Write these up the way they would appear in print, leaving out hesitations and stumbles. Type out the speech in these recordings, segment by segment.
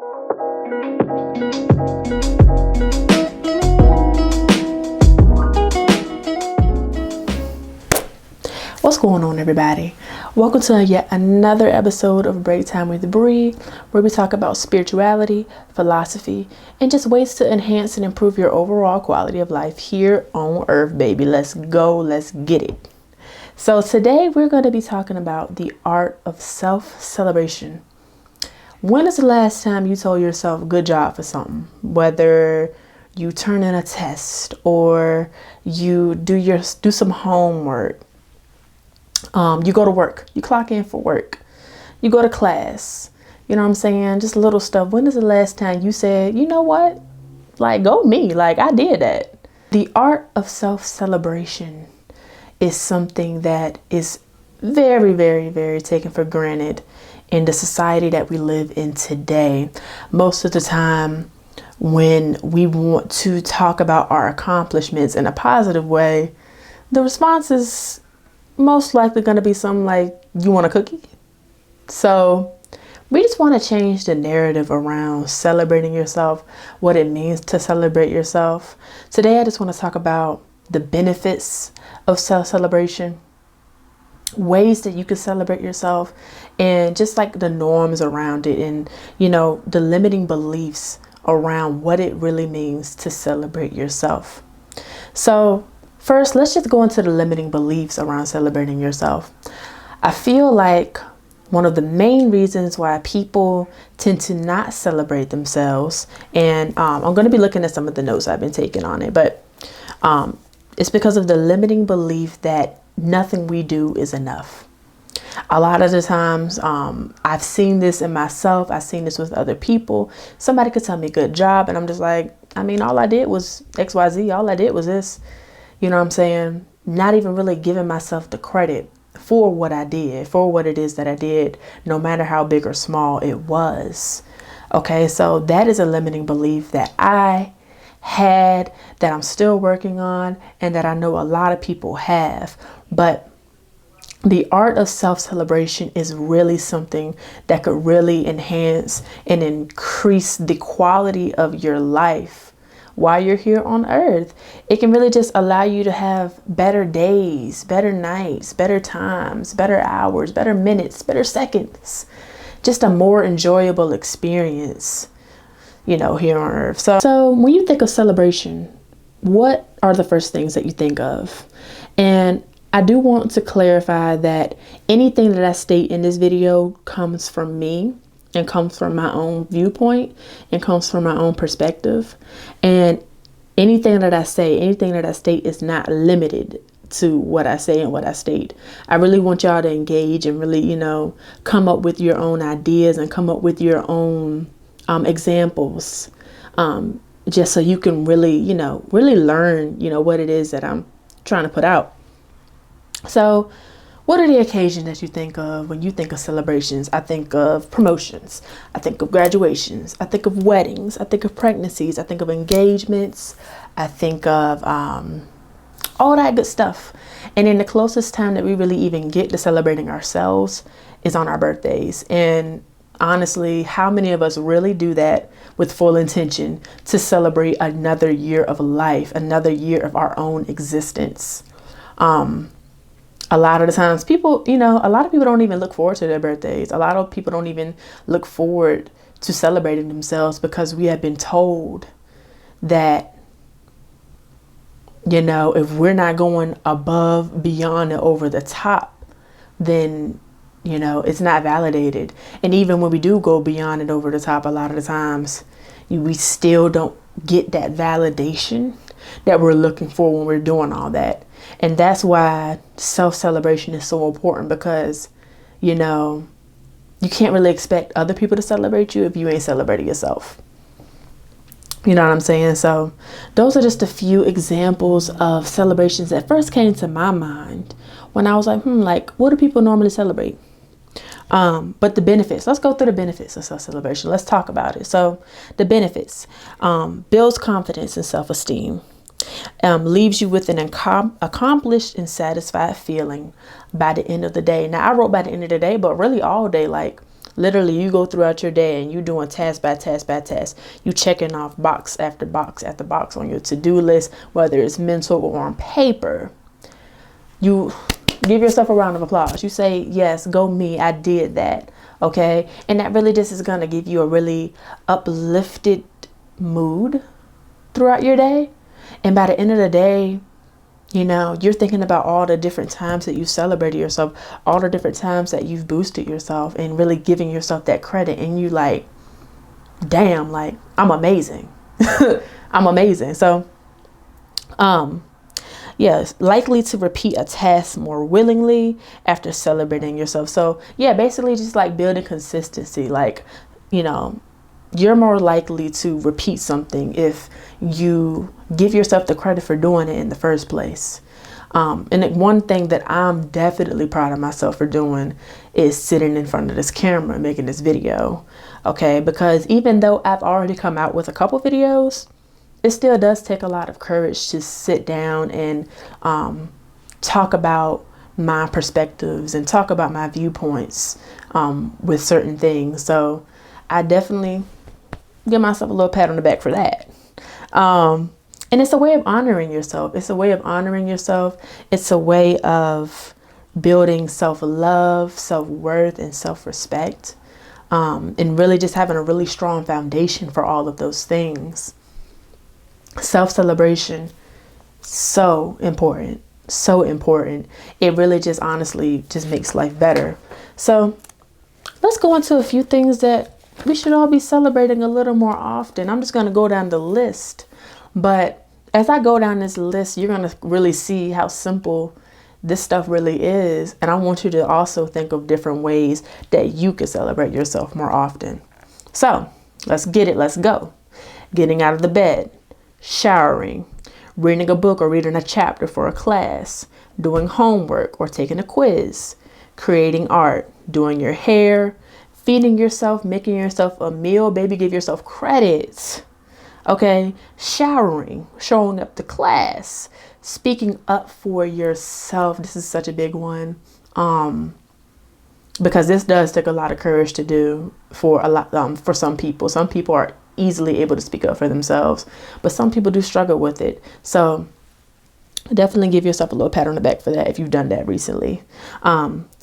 What's going on, everybody? Welcome to yet another episode of Break Time with Bree, where we talk about spirituality, philosophy, and just ways to enhance and improve your overall quality of life here on Earth, baby. Let's go. Let's get it. So today we're going to be talking about the art of self-celebration. When is the last time you told yourself good job for something? Whether you turn in a test or you do some homework. You go to work, you clock in for work, you go to class, you know what I'm saying? Just little stuff. When is the last time you said, you know what? Like, go me, like I did that. The art of self-celebration is something that is very, very, very taken for granted in the society that we live in today. Most of the time when we want to talk about our accomplishments in a positive way, the response is most likely going to be something like, you want a cookie? So we just want to change the narrative around celebrating yourself, what it means to celebrate yourself. Today, I just want to talk about the benefits of self-celebration, ways that you can celebrate yourself, and just like the norms around it, and, you know, the limiting beliefs around what it really means to celebrate yourself. So first, let's just go into the limiting beliefs around celebrating yourself. I feel like one of the main reasons why people tend to not celebrate themselves, and I'm going to be looking at some of the notes I've been taking on it, but it's because of the limiting belief that nothing we do is enough. A lot of the times, I've seen this in myself. I've seen this with other people. Somebody could tell me good job, and I'm just like, I mean, all I did was XYZ. All I did was this. You know what I'm saying? Not even really giving myself the credit for what I did, for what it is that I did, no matter how big or small it was. Okay, so that is a limiting belief that I had, that I'm still working on, and that I know a lot of people have. But the art of self-celebration is really something that could really enhance and increase the quality of your life while you're here on earth. It can really just allow you to have better days, better nights, better times, better hours, better minutes, better seconds, just a more enjoyable experience, you know, here on earth. So when you think of celebration, what are the first things that you think of? And I do want to clarify that anything that I state in this video comes from me, and comes from my own viewpoint, and comes from my own perspective. And anything that I say, anything that I state is not limited to what I say and what I state. I really want y'all to engage and really, you know, come up with your own ideas and come up with your own examples, just so you can really, you know, really learn, you know, what it is that I'm trying to put out. So what are the occasions that you think of when you think of celebrations? I think of promotions. I think of graduations. I think of weddings. I think of pregnancies. I think of engagements. I think of all that good stuff. And then the closest time that we really even get to celebrating ourselves is on our birthdays. And honestly, how many of us really do that with full intention to celebrate another year of life, another year of our own existence? A lot of the times people, you know, a lot of people don't even look forward to their birthdays. A lot of people don't even look forward to celebrating themselves because we have been told that, you know, if we're not going above, beyond, and over the top, then, you know, it's not validated. And even when we do go beyond and over the top, a lot of the times we still don't get that validation that we're looking for when we're doing all that. And that's why self-celebration is so important, because, you know, you can't really expect other people to celebrate you if you ain't celebrating yourself. You know what I'm saying? So those are just a few examples of celebrations that first came to my mind when I was like, like, what do people normally celebrate? But the benefits, let's go through the benefits of self-celebration. Let's talk about it. So the benefits, builds confidence and self-esteem, leaves you with an accomplished and satisfied feeling by the end of the day. Now, I wrote by the end of the day, but really all day, like Literally, you go throughout your day and you doing task by task by task. You checking off box after box after box on your to-do list, whether it's mental or on paper. You give yourself a round of applause. You say, yes, go me, I did that. Okay. And that really just is going to give you a really uplifted mood throughout your day. And by the end of the day, you know, you're thinking about all the different times that you celebrated yourself, all the different times that you've boosted yourself, and really giving yourself that credit. And you like, damn, like, I'm amazing. I'm amazing. So, yes, likely to repeat a task more willingly after celebrating yourself. So yeah, basically just like building consistency. Like, you know, you're more likely to repeat something if you give yourself the credit for doing it in the first place. And one thing that I'm definitely proud of myself for doing is sitting in front of this camera and making this video. Okay, because even though I've already come out with a couple videos, it still does take a lot of courage to sit down and talk about my perspectives and talk about my viewpoints with certain things. So I definitely give myself a little pat on the back for that. And it's a way of honoring yourself. It's a way of honoring yourself. It's a way of building self-love, self-worth, and self-respect. And really just having a really strong foundation for all of those things. Self-celebration, so important. So important. It really just honestly just makes life better. So let's go into a few things that we should all be celebrating a little more often. I'm just going to go down the list. But as I go down this list, you're going to really see how simple this stuff really is. And I want you to also think of different ways that you can celebrate yourself more often. So let's get it. Let's go. Getting out of the bed, showering, reading a book or reading a chapter for a class, doing homework or taking a quiz, creating art, doing your hair, feeding yourself, making yourself a meal. Baby, give yourself credit. Okay. Showering, showing up to class, speaking up for yourself. This is such a big one. Because this does take a lot of courage to do for a lot, for some people. Some people are easily able to speak up for themselves, but some people do struggle with it. So definitely give yourself a little pat on the back for that if you've done that recently.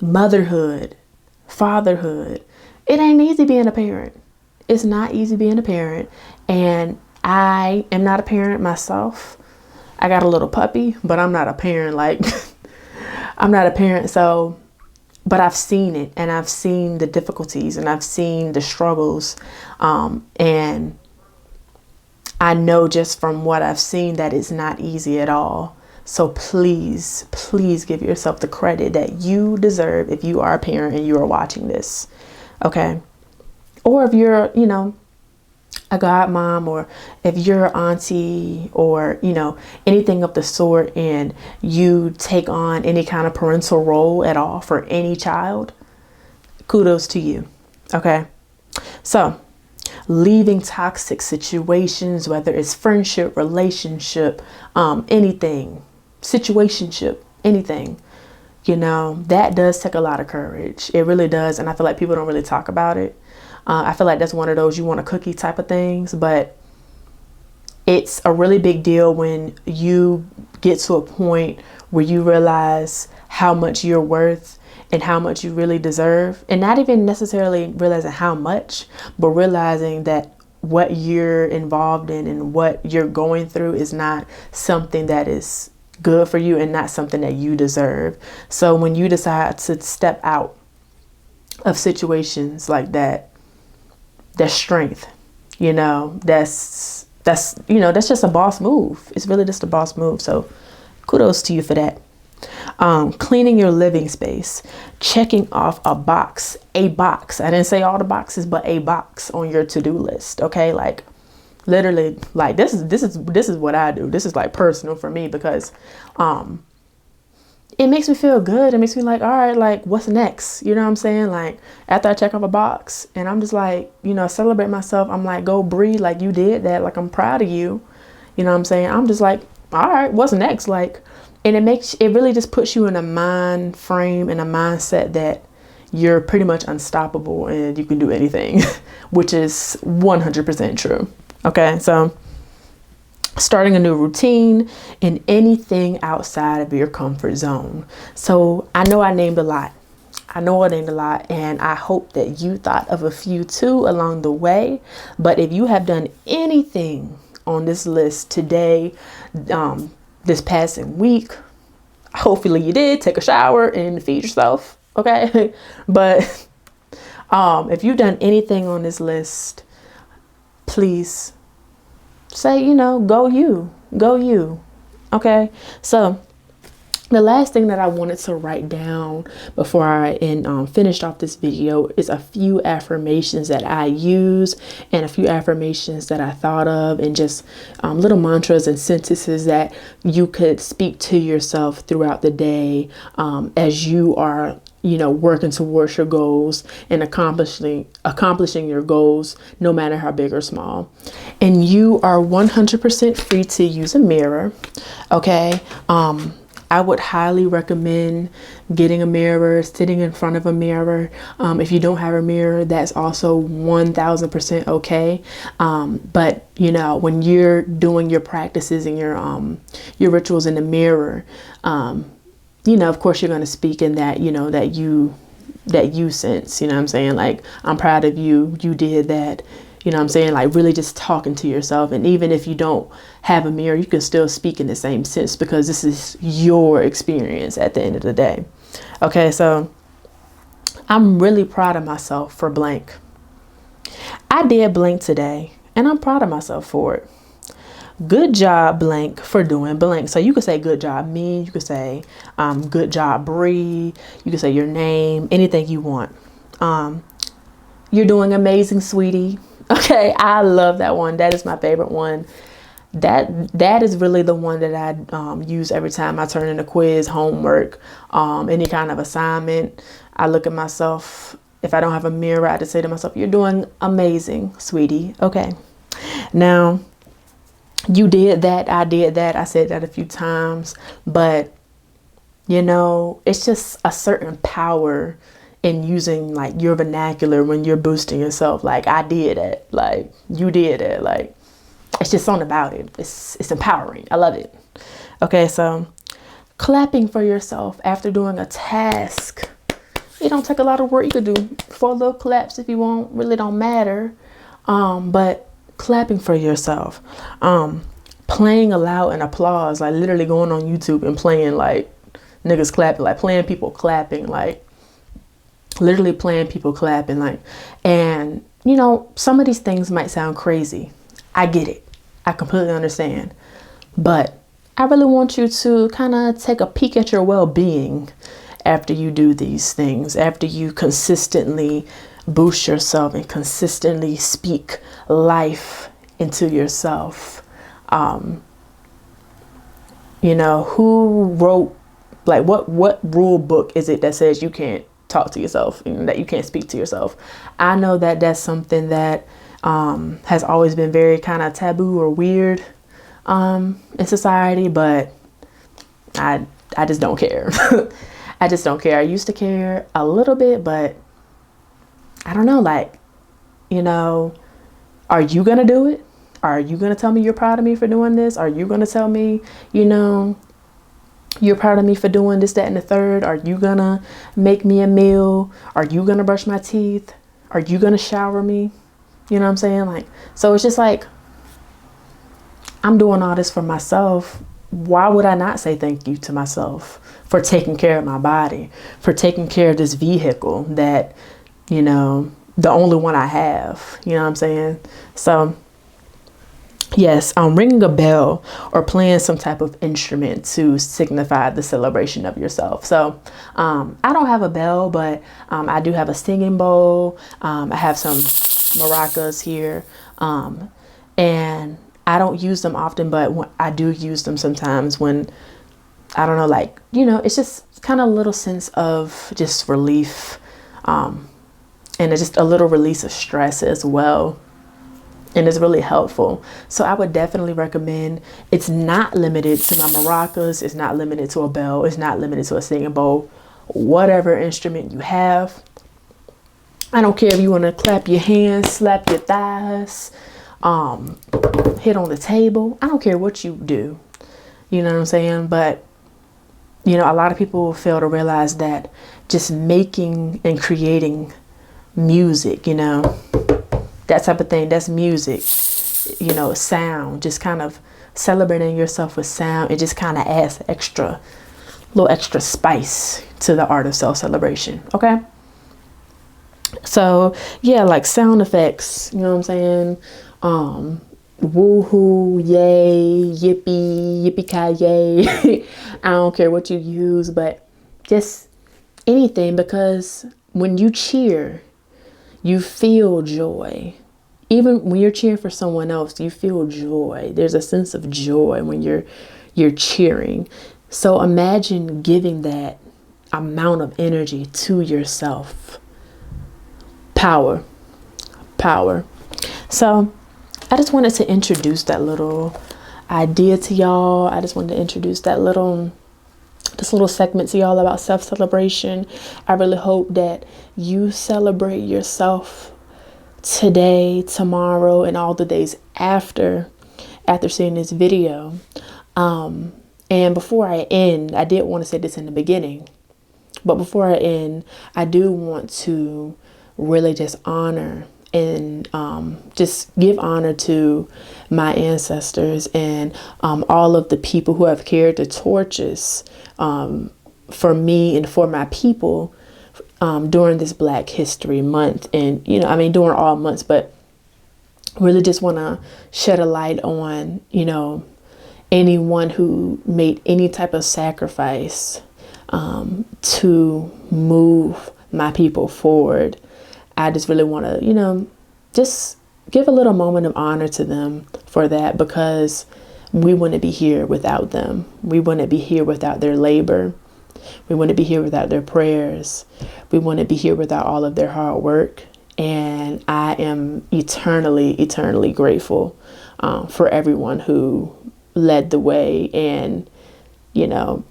Motherhood, fatherhood. It ain't easy being a parent. It's not easy being a parent. And I am not a parent myself. I got a little puppy, but I'm not a parent. Like, I'm not a parent. So, but I've seen it, and I've seen the difficulties, and I've seen the struggles. And I know just from what I've seen that it's not easy at all. So please, please give yourself the credit that you deserve if you are a parent and you are watching this. Okay. Or if you're, you know, a godmom, or if you're an auntie, or, you know, anything of the sort, and you take on any kind of parental role at all for any child, kudos to you. Okay. So leaving toxic situations, whether it's friendship, relationship, anything, situationship, anything, you know, that does take a lot of courage. It really does. And I feel like people don't really talk about it. I feel like that's one of those you want a cookie type of things, but it's a really big deal when you get to a point where you realize how much you're worth and how much you really deserve, and not even necessarily realizing how much, but realizing that what you're involved in and what you're going through is not something that is good for you and not something that you deserve. So when you decide to step out of situations like that, that's strength, you know, that's just a boss move. It's really just a boss move. So kudos to you for that. Cleaning your living space, checking off a box. I didn't say all the boxes, but a box on your to-do list. Okay. Like literally, like this is what I do. This is like personal for me because, it makes me feel good. It makes me like, all right, like what's next? You know what I'm saying? Like after I check off a box and I'm just like, you know, celebrate myself. I'm like, go Bree, like you did that. Like, I'm proud of you. You know what I'm saying? I'm just like, all right, what's next? Like, and it really just puts you in a mind frame and a mindset that you're pretty much unstoppable and you can do anything, which is 100% true. Okay, so starting a new routine and anything outside of your comfort zone. So I know I named a lot. And I hope that you thought of a few too along the way. But if you have done anything on this list today, this past week, hopefully you did take a shower and feed yourself. Okay. But if you've done anything on this list, please say, go you. Okay. So the last thing that I wanted to write down before I finished off this video is a few affirmations that I use and a few affirmations that I thought of, and just little mantras and sentences that you could speak to yourself throughout the day as you are working towards your goals and accomplishing your goals, no matter how big or small. And you are 100% free to use a mirror. Okay. I would highly recommend getting a mirror, sitting in front of a mirror. If you don't have a mirror, that's also 1000% okay. But when you're doing your practices and your rituals in the mirror, of course you're going to speak in that, that you sense, what I'm saying? Like, I'm proud of you. You did that. What I'm saying? Like, really just talking to yourself. And even if you don't have a mirror, you can still speak in the same sense, because this is your experience at the end of the day. Okay, so I'm really proud of myself for blank. I did blank today, and I'm proud of myself for it. Good job, blank, for doing blank. So you could say good job me. You could say good job Bree. You could say your name, anything you want. You're doing amazing, sweetie. Okay, I love that one. That is my favorite one. That is really the one that I use every time I turn in a quiz, homework, any kind of assignment. I look at myself. If I don't have a mirror, I just say to myself, you're doing amazing, sweetie. Okay. Now, you did that. I did that. I said that a few times. But, it's just a certain power in using like your vernacular when you're boosting yourself. Like, I did it. Like, you did it. Like, it's just something about it. It's empowering. I love it. Okay, so clapping for yourself after doing a task. It don't take a lot of work. You could do 4 little claps if you want. Really don't matter. But clapping for yourself. Playing aloud and applause. Like, literally going on YouTube and playing like niggas clapping. Like, playing people clapping. Like, literally playing people clapping. Like, and some of these things might sound crazy. I get it. I completely understand. But I really want you to kind of take a peek at your well-being after you do these things, after you consistently boost yourself and consistently speak life into yourself. Who wrote, like, what rule book is it that says you can't talk to yourself and that you can't speak to yourself? I know that that's something that has always been very kind of taboo or weird in society, but I just don't care. I just don't care. I used to care a little bit, but I don't know, like, are you gonna do it? Are you gonna tell me you're proud of me for doing this? Are you gonna tell me, you're proud of me for doing this, that, and the third? Are you gonna make me a meal? Are you gonna brush my teeth? Are you gonna shower me? You know what I'm saying? Like, so it's just like, I'm doing all this for myself. Why would I not say thank you to myself for taking care of my body, for taking care of this vehicle that, the only one I have, you know what I'm saying? So yes, ringing a bell or playing some type of instrument to signify the celebration of yourself. So I don't have a bell, but I do have a singing bowl. I have some maracas here, and I don't use them often, but I do use them sometimes when, I don't know, like, it's just kind of a little sense of just relief, and it's just a little release of stress as well. And it's really helpful. So I would definitely recommend. It's not limited to my maracas. It's not limited to a bell. It's not limited to a singing bowl. Whatever instrument you have, I don't care if you want to clap your hands, slap your thighs, hit on the table. I don't care what you do. You know what I'm saying? But, you know, a lot of people fail to realize that just making and creating music, you know, that type of thing, that's music. You know, sound, just kind of celebrating yourself with sound. It just kind of adds little extra spice to the art of self-celebration. Okay. So yeah, like sound effects, you know what I'm saying? Woohoo, yay, yippee, yippee-ki-yay. I don't care what you use, but just anything, because when you cheer, you feel joy. Even when you're cheering for someone else, you feel joy. There's a sense of joy when you're cheering. So imagine giving that amount of energy to yourself. Power. So I just wanted to introduce that little idea to y'all. I just wanted to introduce this little segment to y'all about self-celebration. I really hope that you celebrate yourself today, tomorrow, and all the days after seeing this video. And before I end, I did want to say this in the beginning, but before I end, I do want to really just honor and just give honor to my ancestors and all of the people who have carried the torches for me and for my people during this Black History Month. And, you know, I mean, during all months, but really just want to shed a light on, you know, anyone who made any type of sacrifice to move my people forward. I just really want to, you know, just give a little moment of honor to them for that, because we wouldn't be here without them. We wouldn't be here without their labor. We wouldn't be here without their prayers. We wouldn't be here without all of their hard work. And I am eternally grateful for everyone who led the way, and, you know,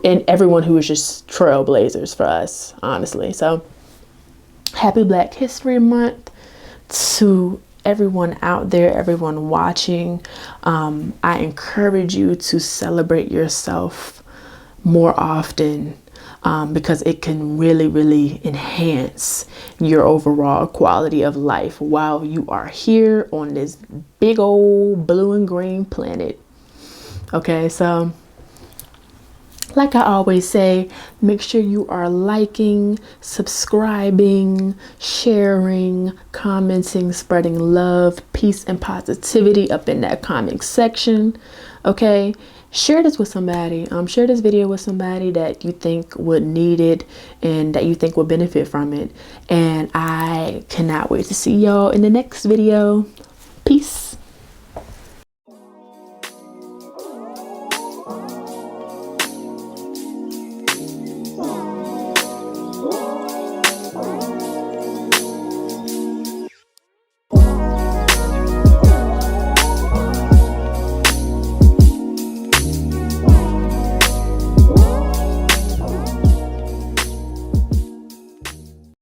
and everyone who was just trailblazers for us, honestly. So happy Black History Month to everyone out there, everyone watching. I encourage you to celebrate yourself more often, because it can really enhance your overall quality of life while you are here on this big old blue and green planet. Okay, so like I always say, make sure you are liking, subscribing, sharing, commenting, spreading love, peace, and positivity up in that comment section. Okay, share this with somebody. Share this video with somebody that you think would need it and that you think will benefit from it. And I cannot wait to see y'all in the next video. Peace.